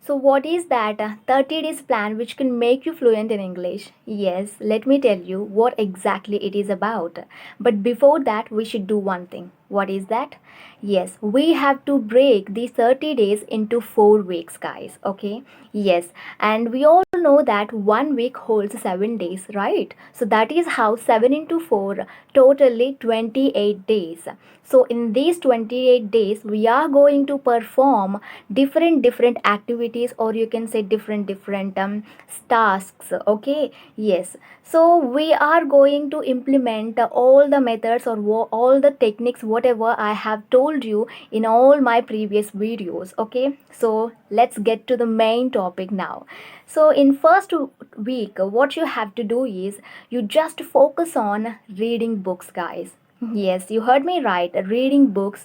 So, what is that 30 days plan which can make you fluent in English? Yes, let me tell you what exactly it is about. But before that, we should do one thing. What is that? Yes, we have to break these 30 days into 4 weeks, guys. Okay? Yes, and we all know that 1 week holds 7 days, right? So, that is how 7 into 4, totally 28 days. So, in these 28 days, we are going to perform different activities, or you can say different tasks. Okay, yes, so we are going to implement all the methods or all the techniques whatever I have told you in all my previous videos. Okay, so let's get to the main topic now. So in first week, what you have to do is you just focus on reading books, guys. Yes, you heard me right. Reading books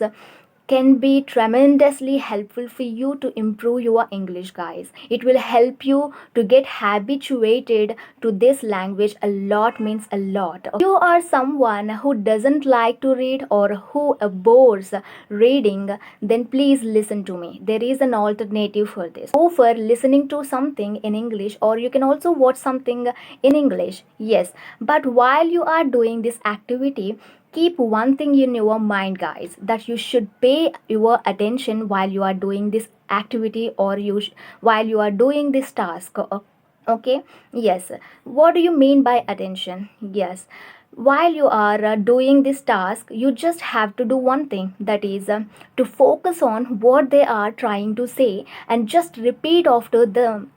can be tremendously helpful for you to improve your English, guys. It will help you to get habituated to this language. A lot means a lot. If you are someone who doesn't like to read or who abhors reading, then please listen to me. There is an alternative for this. Go for listening to something in English, or you can also watch something in English. Yes, but while you are doing this activity, keep one thing in your mind, guys, that you should pay your attention while you are doing this activity, or while you are doing this task. Okay, yes, what do you mean by attention? Yes, while you are doing this task, you just have to do one thing, that is to focus on what they are trying to say, and just repeat after them,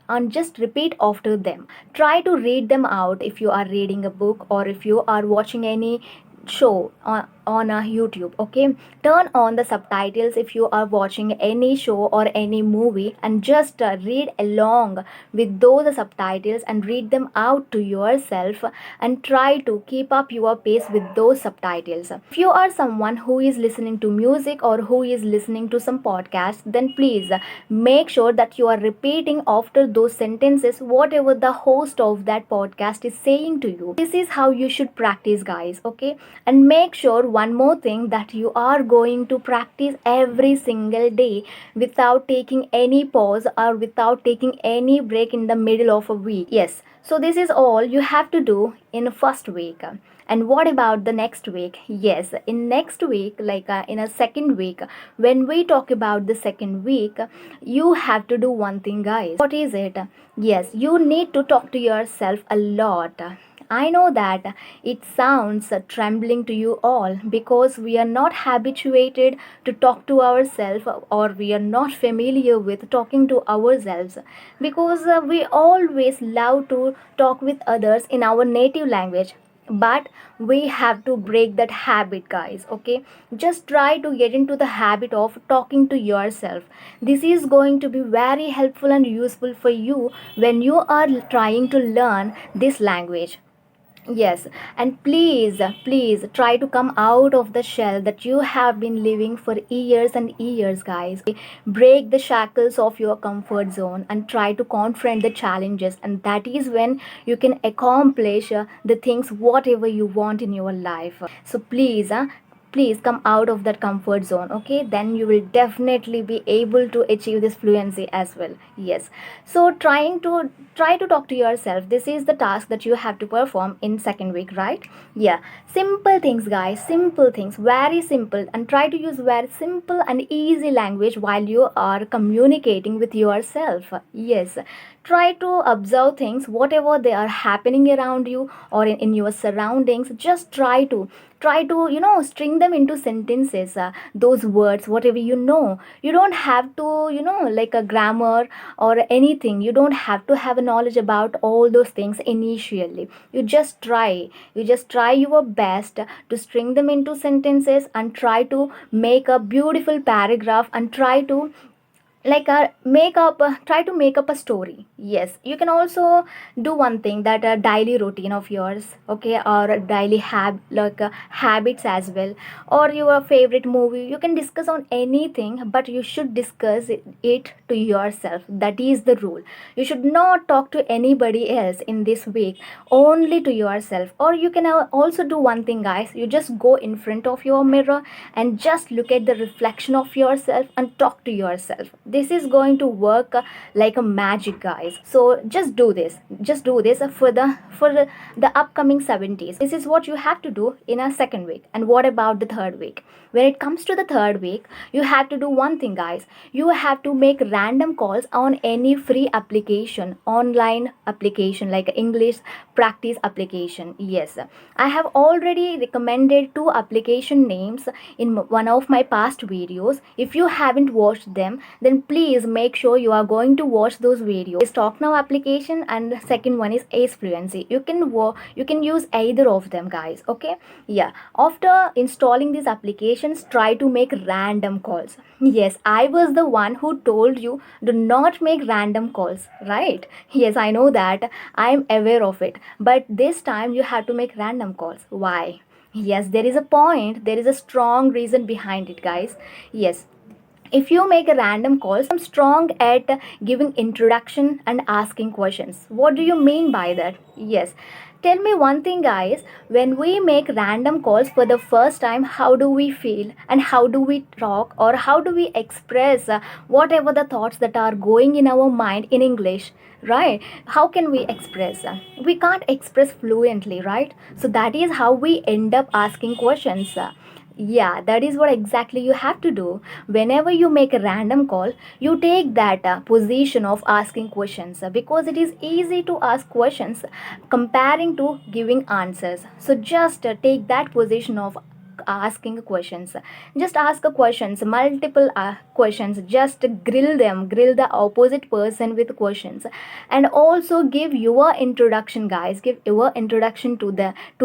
try to read them out if you are reading a book, or if you are watching any show on a YouTube. Okay, turn on the subtitles if you are watching any show or any movie, and just read along with those subtitles and read them out to yourself, and try to keep up your pace with those subtitles. If you are someone who is listening to music or who is listening to some podcast, then please make sure that you are repeating after those sentences whatever the host of that podcast is saying to you. This is how you should practice, guys. Okay, and make sure one more thing, that you are going to practice every single day without taking any pause or without taking any break in the middle of a week. Yes, so this is all you have to do in first week. And what about the next week? Yes, in next week, like in a second week, when we talk about the second week, you have to do one thing, guys. What is it? Yes, you need to talk to yourself a lot. I know that it sounds trembling to you all, because we are not habituated to talk to ourselves, or we are not familiar with talking to ourselves, because we always love to talk with others in our native language. But we have to break that habit, guys. Okay, just try to get into the habit of talking to yourself. This is going to be very helpful and useful for you when you are trying to learn this language. Yes, and please try to come out of the shell that you have been living for years and years, guys. Break the shackles of your comfort zone and try to confront the challenges, and that is when you can accomplish the things whatever you want in your life. So please come out of that comfort zone. Okay, then you will definitely be able to achieve this fluency as well. Yes, so try to talk to yourself. This is the task that you have to perform in second week, right? Yeah, simple things, guys, simple things, very simple, and try to use very simple and easy language while you are communicating with yourself. Yes, try to observe things whatever they are happening around you, or in your surroundings. Just try to string them into sentences, those words whatever you know. You don't have to like a grammar or anything. You don't have to have a knowledge about all those things initially. You just try your best to string them into sentences, and try to make a beautiful paragraph, and try to try to make up a story. Yes, you can also do one thing, that a daily routine of yours. Okay, or a daily habits as well, or your favorite movie. You can discuss on anything, but you should discuss it to yourself. That is the rule. You should not talk to anybody else in this week, only to yourself. Or you can also do one thing, guys. You just go in front of your mirror and just look at the reflection of yourself and talk to yourself. this is going to work like a magic, guys. So just do this for the upcoming 70s. This is what you have to do in a second week. And what about the third week? When it comes to the third week, you have to do one thing, guys. You have to make random calls on any free application, online application like English practice application. Yes, I have already recommended two application names in one of my past videos. If you haven't watched them, then please make sure you are going to watch those videos. Talk Now application, and the second one is Ace Fluency. You can use either of them, guys. Okay, yeah. After installing these applications, try to make random calls. Yes, I was the one who told you do not make random calls, right? Yes, I know that. I'm aware of it. But this time you have to make random calls. Why? Yes, there is a point. There is a strong reason behind it, guys. Yes, if you make a random call, I'm strong at giving introduction and asking questions. What do you mean by that? Yes, tell me one thing, guys. When we make random calls for the first time, how do we feel, and how do we talk, or how do we express whatever the thoughts that are going in our mind in English, right? How can we express? We can't express fluently, right? So that is how we end up asking questions. Yeah, that is what exactly you have to do. Whenever you make a random call, you take that position of asking questions, because it is easy to ask questions comparing to giving answers. So just take that position of asking questions. Just ask a questions, multiple questions. Just grill the opposite person with questions, and also give your introduction, guys. Give your introduction to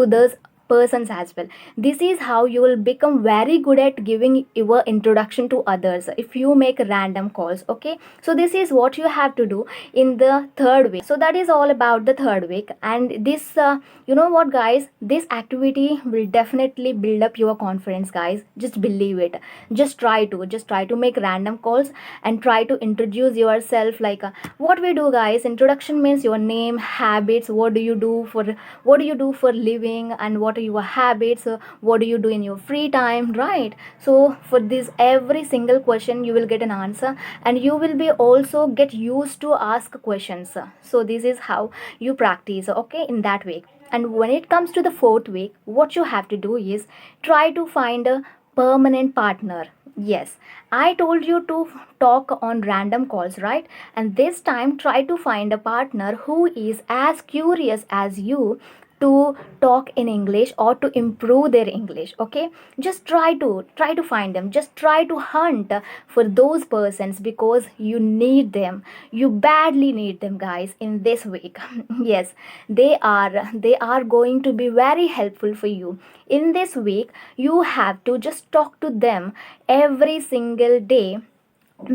those persons as well. This is how you will become very good at giving your introduction to others if you make random calls. Okay, so this is what you have to do in the third week. So that is all about the third week. And this you know what, guys, this activity will definitely build up your confidence, guys. Just believe it. Just try to make random calls and try to introduce yourself. Like what we do, guys, introduction means your name, habits, what do you do for living, and what are your habits, what do you do in your free time, right? So for this every single question you will get an answer, and you will be also get used to ask questions. So this is how you practice, okay, in that week. And when it comes to the fourth week, what you have to do is try to find a permanent partner. Yes, I told you to talk on random calls, right? And this time try to find a partner who is as curious as you to talk in English or to improve their English. Okay, just try to find them. Just try to hunt for those persons, because you need them. You badly need them, guys, in this week. Yes, they are going to be very helpful for you in this week. You have to just talk to them every single day,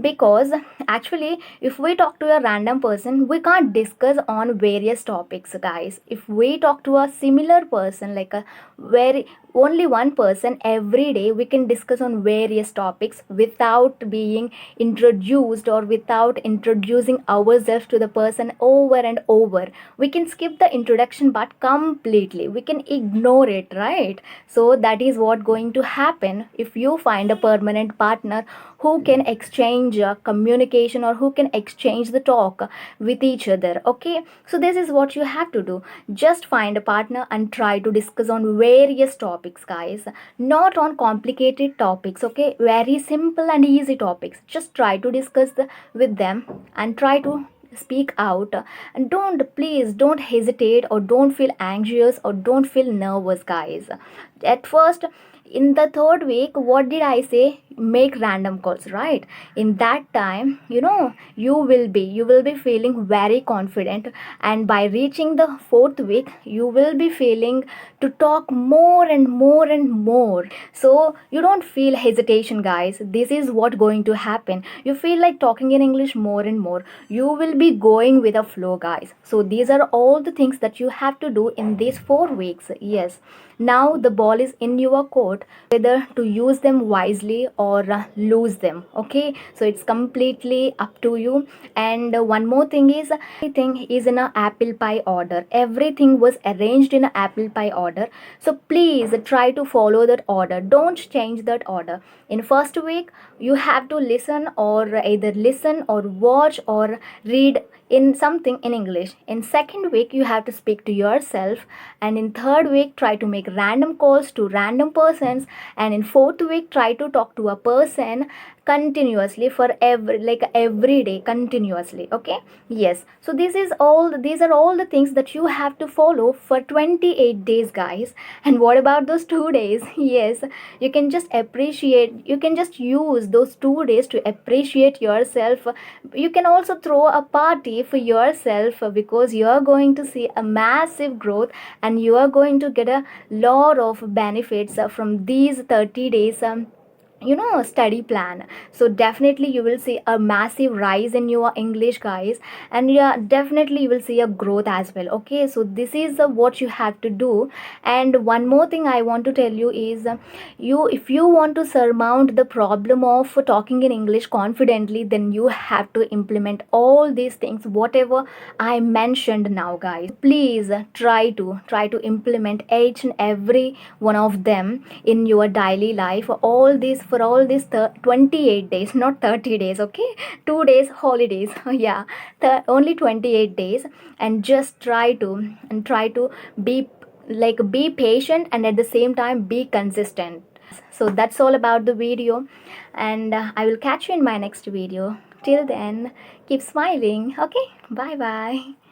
because actually if we talk to a random person, we can't discuss on various topics, guys. If we talk to a similar person, like a very only one person every day, we can discuss on various topics without being introduced or without introducing ourselves to the person over and over. We can skip the introduction part completely, we can ignore it, right? So that is what going to happen if you find a permanent partner who can exchange communication, or who can exchange the talk with each other. Okay, so this is what you have to do. Just find a partner and try to discuss on various topics, guys, not on complicated topics. Okay, very simple and easy topics. Just try to discuss with them, and try to speak out. And don't hesitate, or don't feel anxious, or don't feel nervous, guys. At first, in the third week, what did I say? Make random calls, right? In that time, you will be feeling very confident, and by reaching the fourth week, you will be feeling to talk more and more and more. So you don't feel hesitation, guys. This is what going to happen. You feel like talking in English more and more. You will be going with a flow, guys. So these are all the things that you have to do in these 4 weeks. Yes, now the ball is in your court, whether to use them wisely or lose them. Okay, so it's completely up to you. And one more thing is, everything is in a apple pie order. Everything was arranged in a apple pie order. So please try to follow that order. Don't change that order. In first week, you have to listen, or either listen or watch or read in something in English. In second week you have to speak to yourself, and in third week try to make random calls to random persons, and in fourth week try to talk to a person continuously for every day continuously. Okay, yes, so these are all the things that you have to follow for 28 days, guys. And what about those 2 days? Yes, you can just appreciate, you can just use those 2 days to appreciate yourself. You can also throw a party for yourself, because you are going to see a massive growth, and you are going to get a lot of benefits from these 30 days study plan. So definitely you will see a massive rise in your English, guys, and yeah, definitely you will see a growth as well. Okay, so this is what you have to do. And one more thing I want to tell you is, you if you want to surmount the problem of talking in English confidently, then you have to implement all these things whatever I mentioned now, guys. Please try to implement each and every one of them in your daily life, all these for all these 28 days, not 30 days. Okay, 2 days holidays. Yeah, only 28 days. And just try to be patient, and at the same time be consistent. So that's all about the video, and I will catch you in my next video. Till then, keep smiling. Okay, bye bye.